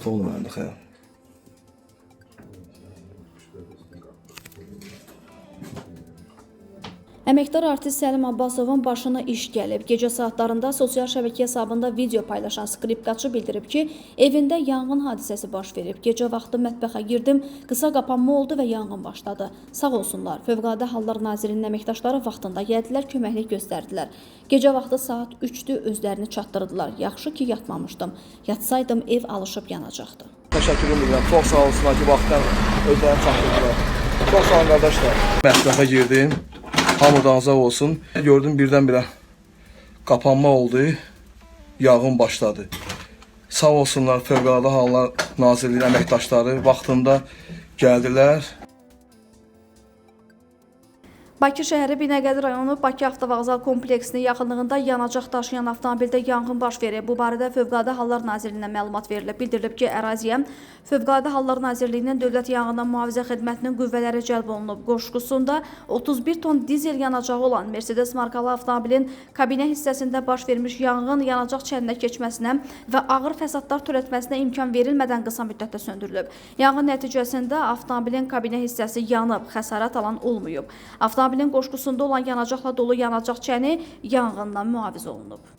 zəhmət olmayanda xeyr. Əməkdar artist Səlim Abbasovun başına iş gəlib. Gecə saatlarında sosial şəbəkə hesabında video paylaşan skripkaçı bildirib ki, evində yanğın hadisəsi baş verib. Gecə vaxtı mətbəxə girdim, qısa qapanma oldu və yanğın başladı. Sağ olsunlar, Fövqəladə Hallar Nazirliyinin əməkdaşları vaxtında gəldilər, köməklik göstərdilər. Gecə vaxtı saat 3-dür, özlərini çatdırdılar. Yaxşı ki, yatmamışdım. Yatsaydım, ev alışıb yanacaqdı. Təşəkkür edirəm, çox sağ olsunlar ki, vaxtdan özlərini çatdırdılar. Çox sağ olun, qardaşlar. Mətbəxə girdim. Hamıdan azaq olsun. Gördüm birdən-birə qapanma oldu, yağın başladı. Sağ olsunlar Fövqəladə Hallar Nazirliyinin əməkdaşları vaxtında gəldilər. Bakı şəhəri Binəqədi rayonu Bakı Avtovağzal kompleksinin yaxınlığında yanacaq daşıyan avtomobildə yanğın baş verib. Bu barədə Fövqəladə Hallar Nazirliyinə məlumat verilib. Bildirilib ki, əraziyə Fövqəladə Hallar Nazirliyinin Dövlət Yanğından Mühafizə Xidmətinin qüvvələri cəlb olunub. Qoşqusunda 31 ton dizel yanacağı olan Mercedes markalı avtomobilin kabinə hissəsində baş vermiş yanğın yanacaq çəninə keçməsinə və ağır fəsadlar törətməsinə imkan verilmədən qısa müddətdə söndürülüb. Yanğın nəticəsində avtomobilin kabinə hissəsi yanıb, xəsarət alan olmayıb. Avtomobilin qoşqusunda olan yanacaqla dolu yanacaq çəni yanğından mühafizə olunub.